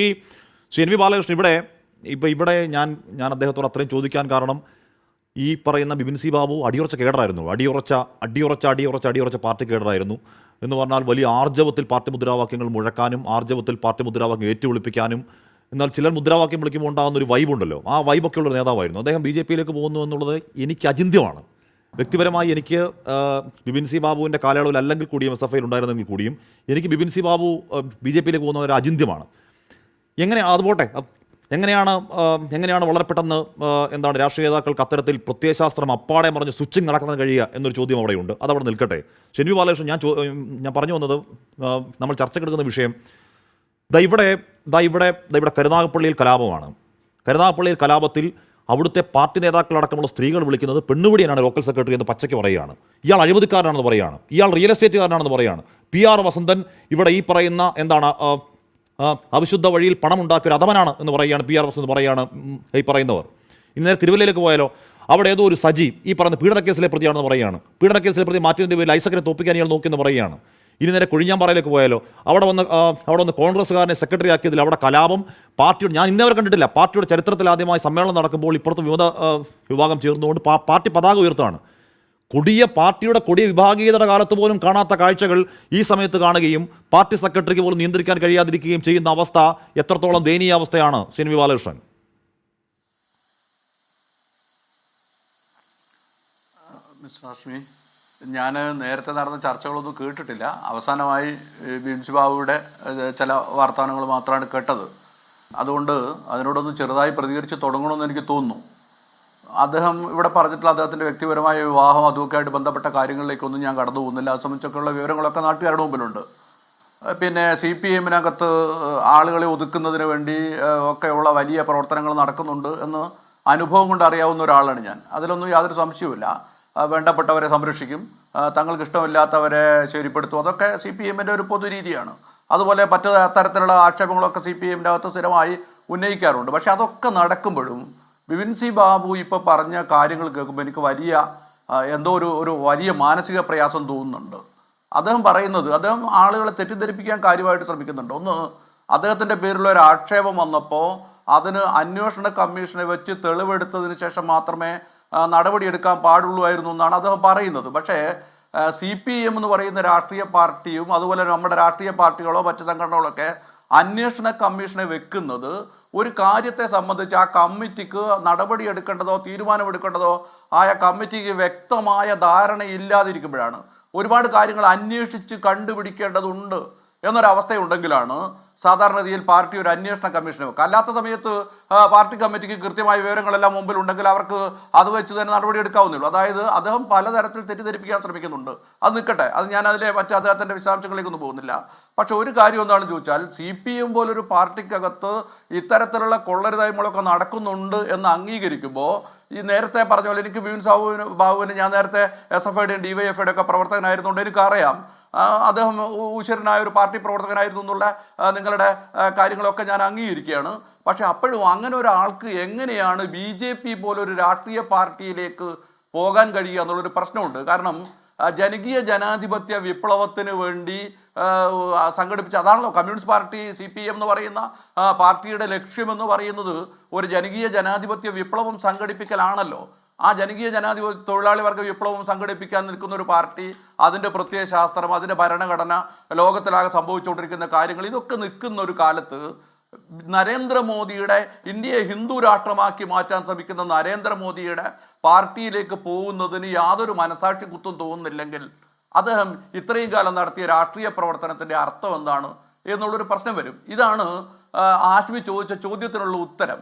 ഈ Shri N V Balakrishnan ഇവിടെ ഞാൻ അദ്ദേഹത്തോട് അത്രയും ചോദിക്കാൻ കാരണം ഈ പറയുന്ന ബിപിൻ സി ബാബു അടിയുറച്ച കേഡറായിരുന്നു. അടിയുറച്ച പാർട്ടി കേഡറായിരുന്നു എന്ന് പറഞ്ഞാൽ വലിയ ആർജവത്തിൽ പാർട്ടി മുദ്രാവാക്യങ്ങൾ മുഴക്കാനും ആർജവത്തിൽ പാർട്ടി മുദ്രാവാക്യം ഏറ്റുവിളിപ്പിക്കാനും, എന്നാൽ ചിലർ മുദ്രാവാക്യം വിളിക്കുമ്പോൾ ഉണ്ടാകുന്ന ഒരു വൈബുണ്ടല്ലോ, ആ വൈബൊക്കെ ഉള്ള നേതാവായിരുന്നു അദ്ദേഹം. BJP പോകുന്നു എന്നുള്ളത് എനിക്ക് അചിന്ത്യമാണ്. വ്യക്തിപരമായി എനിക്ക് ബിപിൻ സി ബാബുവിൻ്റെ കാലയളവിൽ അല്ലെങ്കിൽ കൂടിയും SFI ഉണ്ടായിരുന്നെങ്കിൽ കൂടിയും എനിക്ക് ബിപിൻ സി ബാബു BJP പോകുന്ന ഒരു അചിന്ത്യമാണ്. അതുപോട്ടെ, എങ്ങനെയാണ് വളരെ പെട്ടെന്ന് എന്താണ് രാഷ്ട്രീയ നേതാക്കൾക്ക് അത്തരത്തിൽ പ്രത്യയശാസ്ത്രം അപ്പാടെ മറിഞ്ഞ് സ്വിച്ചിങ് നടക്കാൻ കഴിയുക എന്നൊരു ചോദ്യം അവിടെയുണ്ട്. അതവിടെ നിൽക്കട്ടെ. എൻ വി ബാലകൃഷ്ണൻ, ഞാൻ പറഞ്ഞു വന്നത് നമ്മൾ ചർച്ചക്കെടുക്കുന്ന വിഷയം ഇവിടെ കരുനാഗപ്പള്ളിയിൽ കലാപമാണ്. കരുനാഗപ്പള്ളിയിൽ കലാപത്തിൽ അവിടുത്തെ പാർട്ടി നേതാക്കളടക്കമുള്ള സ്ത്രീകൾ വിളിക്കുന്നത് പെണ്ണുപിടിയനാണ് ലോക്കൽ സെക്രട്ടറി എന്ന് പച്ചയ്ക്ക് പറയുകയാണ്. ഇയാൾ അഴിമതിക്കാരനാണെന്ന് പറയുകയാണ്, ഇയാൾ റിയൽ എസ്റ്റേറ്റുകാരനാണെന്ന് പറയുകയാണ്. PR വസന്തൻ ഇവിടെ ഈ പറയുന്ന അവിശുദ്ധ വഴിയിൽ പണം ഉണ്ടാക്കിയ ഒരു അധമനാണ് എന്ന് പറയുകയാണ് PR വസന്തൻ പറയുകയാണ് ഈ പറയുന്നവർ. ഇന്നലെ തിരുവല്ലയിലേക്ക് പോയാലോ, അവിടെ ഏതോ ഒരു സജി ഈ പറയുന്ന പീഡനക്കേസിലെ പ്രതിയാണെന്ന് പറയുകയാണ്. പീഡനക്കേസിലെ പ്രതി മാറ്റിയതിൻ്റെ പേരിൽ ഐസക്കിനെ തോപ്പിക്കാൻ ഇയാൾ നോക്കിയെന്ന് പറയുകയാണ്. ഇനി നേരെ കൊഴിഞ്ഞാമ്പാറയിലേക്ക് പോയാലോ, അവിടെ വന്ന് കോൺഗ്രസ്സുകാരനെ സെക്രട്ടറി ആക്കിയതിൽ അവിടെ കലാപം. പാർട്ടിയുടെ, ഞാൻ ഇന്നേവരെ കണ്ടിട്ടില്ല, പാർട്ടിയുടെ ചരിത്രത്തിൽ ആദ്യമായി സമ്മേളനം നടക്കുമ്പോൾ ഇപ്പുറത്ത് വിമത വിഭാഗം ചേർന്നുകൊണ്ട് പാർട്ടി പതാക ഉയർത്താണ്. പാർട്ടിയുടെ കൊടിയ വിഭാഗീയതയുടെ കാലത്ത് പോലും കാണാത്ത കാഴ്ചകൾ ഈ സമയത്ത് കാണുകയും പാർട്ടി സെക്രട്ടറിക്ക് പോലും നിയന്ത്രിക്കാൻ കഴിയാതിരിക്കുകയും ചെയ്യുന്ന അവസ്ഥ എത്രത്തോളം ദയനീയ അവസ്ഥയാണ് Shri N V Balakrishnan? Mister Hashmi, ഞാൻ നേരത്തെ നടന്ന ചർച്ചകളൊന്നും കേട്ടിട്ടില്ല. അവസാനമായി ബിപിൻ സി ബാബുവിടെ ചില വാർത്താനങ്ങൾ മാത്രമാണ് കേട്ടത്. അതുകൊണ്ട് അതിനോടൊന്ന് ചെറുതായി പ്രതികരിച്ച് തുടങ്ങണമെന്ന് എനിക്ക് തോന്നുന്നു. അദ്ദേഹം ഇവിടെ പറഞ്ഞിട്ടുള്ള അദ്ദേഹത്തിൻ്റെ വ്യക്തിപരമായ വിവാഹം അതുമൊക്കെ ആയിട്ട് ബന്ധപ്പെട്ട കാര്യങ്ങളിലേക്കൊന്നും ഞാൻ കടന്നു പോകുന്നില്ല. അത് സംബന്ധിച്ചൊക്കെയുള്ള വിവരങ്ങളൊക്കെ നാട്ടുകാരുടെ മുമ്പിലുണ്ട്. പിന്നെ CPM-നകത്ത് ആളുകളെ ഒതുക്കുന്നതിന് വേണ്ടി ഒക്കെയുള്ള വലിയ പ്രവർത്തനങ്ങൾ നടക്കുന്നുണ്ട് എന്ന് അനുഭവം കൊണ്ട് അറിയാവുന്ന ഒരാളാണ് ഞാൻ. അതിലൊന്നും യാതൊരു സംശയവുമില്ല. വേണ്ടപ്പെട്ടവരെ സംരക്ഷിക്കും, തങ്ങൾക്ക് ഇഷ്ടമില്ലാത്തവരെ ശരിപ്പെടുത്തും, അതൊക്കെ CPM-ൻ്റെ ഒരു പൊതുരീതിയാണ്. അതുപോലെ മറ്റു തരത്തിലുള്ള ആക്ഷേപങ്ങളൊക്കെ CPM-ൻ്റെ അകത്ത് സ്ഥിരമായി ഉന്നയിക്കാറുണ്ട്. പക്ഷെ അതൊക്കെ നടക്കുമ്പോഴും ബിപിൻ സി ബാബു ഇപ്പോൾ പറഞ്ഞ കാര്യങ്ങൾ കേൾക്കുമ്പോൾ എനിക്ക് എന്തോ ഒരു വലിയ മാനസിക പ്രയാസം തോന്നുന്നുണ്ട്. അദ്ദേഹം ആളുകളെ തെറ്റിദ്ധരിപ്പിക്കാൻ കാര്യമായിട്ട് ശ്രമിക്കുന്നുണ്ട്. ഒന്ന്, അദ്ദേഹത്തിൻ്റെ പേരിലുള്ള ഒരു ആക്ഷേപം വന്നപ്പോൾ അതിന് അന്വേഷണ കമ്മീഷനെ വെച്ച് തെളിവെടുത്തതിന് ശേഷം മാത്രമേ നടപടിയെടുക്കാൻ പാടുള്ളൂ എന്നാണ് അദ്ദേഹം പറയുന്നത്. പക്ഷേ CPM എന്ന് പറയുന്ന രാഷ്ട്രീയ പാർട്ടിയും അതുപോലെ നമ്മുടെ രാഷ്ട്രീയ പാർട്ടികളോ മറ്റ് സംഘടനകളൊക്കെ അന്വേഷണ കമ്മീഷനെ വെക്കുന്നത് ഒരു കാര്യത്തെ സംബന്ധിച്ച് ആ കമ്മിറ്റിക്ക് നടപടിയെടുക്കേണ്ടതോ തീരുമാനമെടുക്കേണ്ടതോ ആയ കമ്മിറ്റിക്ക് വ്യക്തമായ ധാരണയില്ലാതിരിക്കുമ്പോഴാണ്. ഒരുപാട് കാര്യങ്ങൾ അന്വേഷിച്ച് കണ്ടുപിടിക്കേണ്ടതുണ്ട് എന്നൊരവസ്ഥയുണ്ടെങ്കിലാണ് സാധാരണഗതിയിൽ പാർട്ടി ഒരു അന്വേഷണ കമ്മീഷനെ വെക്കുക. അല്ലാത്ത സമയത്ത് പാർട്ടി കമ്മിറ്റിക്ക് കൃത്യമായ വിവരങ്ങളെല്ലാം മുമ്പിലുണ്ടെങ്കിൽ അവർക്ക് അത് വെച്ച് തന്നെ നടപടി എടുക്കാവുന്നേ ഉള്ളൂ. അതായത് അദ്ദേഹം പലതരത്തിൽ തെറ്റിദ്ധരിപ്പിക്കാൻ ശ്രമിക്കുന്നുണ്ട്. അത് നിൽക്കട്ടെ, അത് ഞാൻ അതിലെ അദ്ദേഹത്തിൻ്റെ വിശദാംശങ്ങളിലേക്കൊന്നും പോകുന്നില്ല. പക്ഷെ ഒരു കാര്യം എന്താണെന്ന് ചോദിച്ചാൽ, CPM പോലൊരു പാർട്ടിക്കകത്ത് ഇത്തരത്തിലുള്ള കൊള്ളരുതായ്മകളൊക്കെ നടക്കുന്നുണ്ട് എന്ന് അംഗീകരിക്കുമ്പോൾ ഈ നേരത്തെ പറഞ്ഞ പോലെ എനിക്ക് ബിപിൻ ബാബുവിന് ഞാൻ നേരത്തെ SFIയുടെയും DYFIയുടെ ഒക്കെ പ്രവർത്തകനായിരുന്നുകൊണ്ട് എനിക്കറിയാം. അദ്ദേഹം ഉശരനായ ഒരു പാർട്ടി പ്രവർത്തകനായിരുന്നു എന്നുള്ള നിങ്ങളുടെ കാര്യങ്ങളൊക്കെ ഞാൻ അംഗീകരിക്കുകയാണ്. പക്ഷെ അപ്പോഴും അങ്ങനെ ഒരാൾക്ക് എങ്ങനെയാണ് BJP പോലൊരു രാഷ്ട്രീയ പാർട്ടിയിലേക്ക് പോകാൻ കഴിയുക എന്നുള്ളൊരു പ്രശ്നമുണ്ട്. കാരണം ജനകീയ ജനാധിപത്യ വിപ്ലവത്തിന് വേണ്ടി സംഘടിപ്പിച്ച, അതാണല്ലോ കമ്മ്യൂണിസ്റ്റ് പാർട്ടി CPM എന്ന് പറയുന്ന പാർട്ടിയുടെ ലക്ഷ്യമെന്ന് പറയുന്നത്, ഒരു ജനകീയ ജനാധിപത്യ വിപ്ലവം സംഘടിപ്പിക്കലാണല്ലോ. ആ ജനകീയ ജനാധിപത്യ തൊഴിലാളി വർഗ വിപ്ലവം സംഘടിപ്പിക്കാൻ നിൽക്കുന്ന ഒരു പാർട്ടി, അതിൻ്റെ പ്രത്യയശാസ്ത്രം, അതിൻ്റെ ഭരണഘടന, ലോകത്തിലാകെ സംഭവിച്ചുകൊണ്ടിരിക്കുന്ന കാര്യങ്ങൾ, ഇതൊക്കെ നിൽക്കുന്ന ഒരു കാലത്ത് നരേന്ദ്രമോദിയുടെ, ഇന്ത്യയെ ഹിന്ദു രാഷ്ട്രമാക്കി മാറ്റാൻ ശ്രമിക്കുന്ന നരേന്ദ്രമോദിയുടെ പാർട്ടിയിലേക്ക് പോകുന്നതിന് യാതൊരു മനസാക്ഷി കുത്തും തോന്നുന്നില്ലെങ്കിൽ അദ്ദേഹം ഇത്രയും കാലം നടത്തിയ രാഷ്ട്രീയ പ്രവർത്തനത്തിൻ്റെ അർത്ഥം എന്താണ് എന്നുള്ളൊരു പ്രശ്നം വരും. ഇതാണ് ആശ്മി ചോദിച്ച ചോദ്യത്തിനുള്ള ഉത്തരം.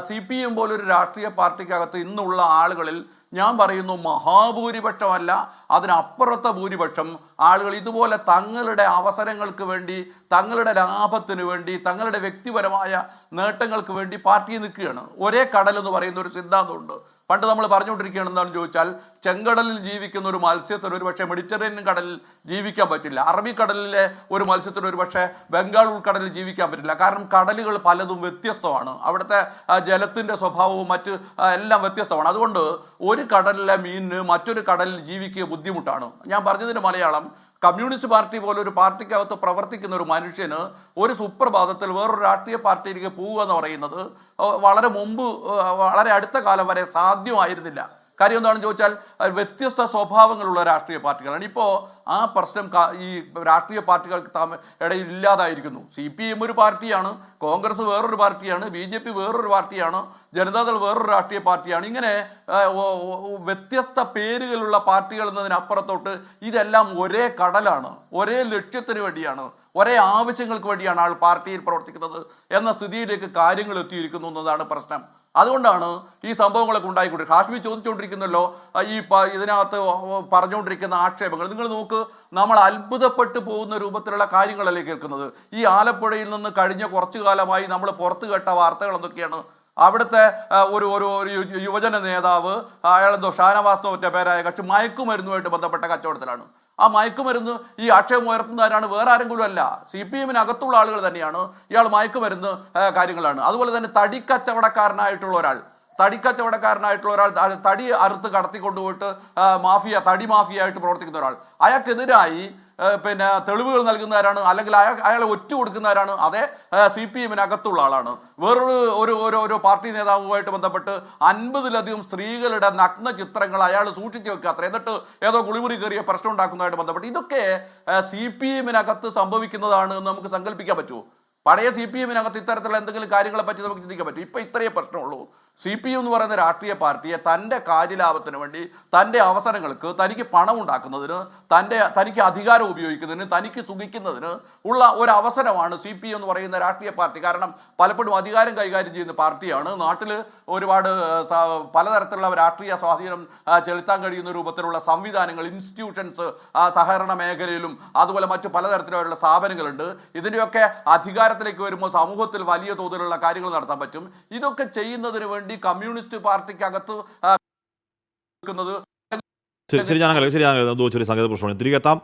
CPM പോലൊരു രാഷ്ട്രീയ പാർട്ടിക്കകത്ത് ഇന്നുള്ള ആളുകളിൽ ഞാൻ പറയുന്നു മഹാഭൂരിപക്ഷമല്ല, അതിനപ്പുറത്തെ ഭൂരിപക്ഷം ആളുകൾ ഇതുപോലെ തങ്ങളുടെ അവസരങ്ങൾക്ക് വേണ്ടി, തങ്ങളുടെ ലാഭത്തിന് വേണ്ടി, തങ്ങളുടെ വ്യക്തിപരമായ നേട്ടങ്ങൾക്ക് വേണ്ടി പാർട്ടിയിൽ നിൽക്കുകയാണ്. ഒരേ കടൽ എന്ന് പറയുന്ന ഒരു സിദ്ധാന്തമുണ്ട്. പണ്ട് നമ്മൾ പറഞ്ഞുകൊണ്ടിരിക്കുകയാണ് എന്താണെന്ന് ചോദിച്ചാൽ, ചെങ്കടലിൽ ജീവിക്കുന്ന ഒരു മത്സ്യത്തിന് ഒരു പക്ഷേ മെഡിറ്ററേനിയൻ കടലിൽ ജീവിക്കാൻ പറ്റില്ല, അറബിക്കടലിലെ ഒരു മത്സ്യത്തിന് ഒരു പക്ഷേ ബംഗാൾ ഉൾക്കടലിൽ ജീവിക്കാൻ പറ്റില്ല. കാരണം കടലുകൾ പലതും വ്യത്യസ്തമാണ്, അവിടുത്തെ ജലത്തിൻ്റെ സ്വഭാവവും മറ്റ് എല്ലാം വ്യത്യസ്തമാണ്. അതുകൊണ്ട് ഒരു കടലിലെ മീനിന് മറ്റൊരു കടലിൽ ജീവിക്കുക ബുദ്ധിമുട്ടാണ്. ഞാൻ പറഞ്ഞതിന് മലയാളം, കമ്മ്യൂണിസ്റ്റ് പാർട്ടി പോലെ ഒരു പാർട്ടിക്കകത്ത് പ്രവർത്തിക്കുന്ന ഒരു മനുഷ്യന് ഒരു സുപ്രഭാതത്തിൽ വേറൊരു രാഷ്ട്രീയ പാർട്ടിയിലേക്ക് പോവുക എന്ന് പറയുന്നത് വളരെ മുമ്പ്, വളരെ അടുത്ത കാലം വരെ സാധ്യമായിരുന്നില്ല. കാര്യം എന്താണെന്ന് ചോദിച്ചാൽ വ്യത്യസ്ത സ്വഭാവങ്ങളുള്ള രാഷ്ട്രീയ പാർട്ടികളാണ്. ഇപ്പോൾ ആ പ്രശ്നം ഈ രാഷ്ട്രീയ പാർട്ടികൾക്ക് ഇടയിൽ ഇല്ലാതായിരിക്കുന്നു. CPM ഒരു പാർട്ടിയാണ്, കോൺഗ്രസ് വേറൊരു പാർട്ടിയാണ്, BJP വേറൊരു പാർട്ടിയാണ്, ജനതാദൾ വേറൊരു രാഷ്ട്രീയ പാർട്ടിയാണ്. ഇങ്ങനെ വ്യത്യസ്ത പേരുകളുള്ള പാർട്ടികൾ എന്നതിനപ്പുറത്തോട്ട് ഇതെല്ലാം ഒരേ കടലാണ്, ഒരേ ലക്ഷ്യത്തിന് വേണ്ടിയാണ്, ഒരേ ആവശ്യങ്ങൾക്ക് വേണ്ടിയാണ് ആൾ പാർട്ടിയിൽ പ്രവർത്തിക്കുന്നത് എന്ന സ്ഥിതിയിലേക്ക് കാര്യങ്ങൾ എത്തിയിരിക്കുന്നു എന്നതാണ് പ്രശ്നം. അതുകൊണ്ടാണ് ഈ സംഭവങ്ങളൊക്കെ ഉണ്ടായിക്കൊണ്ടിരിക്കുന്നത്. ഹാഷ്മി ചോദിച്ചുകൊണ്ടിരിക്കുന്നല്ലോ ഈ ഇതിനകത്ത് പറഞ്ഞുകൊണ്ടിരിക്കുന്ന ആക്ഷേപങ്ങൾ. നിങ്ങൾ നോക്ക്, നമ്മൾ അത്ഭുതപ്പെട്ടു പോകുന്ന രൂപത്തിലുള്ള കാര്യങ്ങളല്ലേ കേൾക്കുന്നത്. ഈ ആലപ്പുഴയിൽ നിന്ന് കഴിഞ്ഞ കുറച്ചു കാലമായി നമ്മൾ പുറത്തു കേട്ട വാർത്തകൾ എന്തൊക്കെയാണ്? അവിടുത്തെ ഒരു യുവജന നേതാവ്, അയാളെന്തോ ഷാനവാസ് മറ്റേ പേരായ കക്ഷി മയക്കുമരുന്നുമായിട്ട് ബന്ധപ്പെട്ട കച്ചവടത്തിലാണ്. ആ മയക്കുമരുന്ന് ഈ ആക്ഷേപം ഉയർത്തുന്നവരാണ്, വേറെ ആരെങ്കിലും അല്ല, CPM-നകത്തുള്ള ആളുകൾ തന്നെയാണ്. ഇയാൾ മയക്കുമരുന്ന് കാര്യങ്ങളാണ്. അതുപോലെ തന്നെ തടിക്കച്ചവടക്കാരനായിട്ടുള്ള ഒരാൾ തടി അറുത്ത് കടത്തിക്കൊണ്ടുപോയിട്ട് തടി മാഫിയായിട്ട് പ്രവർത്തിക്കുന്ന ഒരാൾ, അയാൾക്കെതിരായി പിന്നെ തെളിവുകൾ നൽകുന്നവരാണ്, അല്ലെങ്കിൽ അയാളെ ഒറ്റ കൊടുക്കുന്നവരാണ് അതേ CPM-നകത്തുള്ള ആളാണ്. വേറൊരു പാർട്ടി നേതാവുമായിട്ട് ബന്ധപ്പെട്ട് 50-ലധികം സ്ത്രീകളുടെ നഗ്ന ചിത്രങ്ങൾ അയാൾ സൂക്ഷിച്ചു വെക്കുക അത്ര, എന്നിട്ട് ഏതോ കുളിമുറി കയറിയ പ്രശ്നം ഉണ്ടാക്കുന്നതായിട്ട് ബന്ധപ്പെട്ട് ഇതൊക്കെ CPM-നകത്ത് സംഭവിക്കുന്നതാണ് എന്ന് നമുക്ക് സങ്കല്പിക്കാൻ പറ്റുമോ? പഴയ CPM-നകത്ത് ഇത്തരത്തിലുള്ള എന്തെങ്കിലും കാര്യങ്ങളെ പറ്റി നമുക്ക് ചിന്തിക്കാൻ പറ്റും? ഇപ്പൊ ഇത്രയേ പ്രശ്നമുള്ളൂ. CPM എന്ന് പറയുന്ന രാഷ്ട്രീയ പാർട്ടിയെ തൻ്റെ കാര്യലാഭത്തിന് വേണ്ടി, തൻ്റെ അവസരങ്ങൾക്ക്, തനിക്ക് പണം ഉണ്ടാക്കുന്നതിന്, തനിക്ക് അധികാരം ഉപയോഗിക്കുന്നതിന്, തനിക്ക് സുഖിക്കുന്നതിന് ഉള്ള ഒരു അവസരമാണ് CPM എന്ന് പറയുന്ന രാഷ്ട്രീയ പാർട്ടി. കാരണം പലപ്പോഴും അധികാരം കൈകാര്യം ചെയ്യുന്ന പാർട്ടിയാണ്. നാട്ടിൽ ഒരുപാട് പലതരത്തിലുള്ള രാഷ്ട്രീയ സ്വാധീനം ചെലുത്താൻ കഴിയുന്ന രൂപത്തിലുള്ള സംവിധാനങ്ങൾ, ഇൻസ്റ്റിറ്റ്യൂഷൻസ് സഹകരണ മേഖലയിലും അതുപോലെ മറ്റു പലതരത്തിലുള്ള സ്ഥാപനങ്ങളുണ്ട്. ഇതിൻ്റെയൊക്കെ അധികാരത്തിലേക്ക് വരുമ്പോൾ സമൂഹത്തിൽ വലിയ തോതിലുള്ള കാര്യങ്ങൾ നടത്താൻ പറ്റും. ഇതൊക്കെ ചെയ്യുന്നതിന് വേണ്ടി കമ്മ്യൂണിസ്റ്റ് പാർട്ടിക്കകത്ത് ശരി, ഞാൻ ചെറിയ സംഗീത പ്രശ്നമാണ്. തിരികെ എത്താം.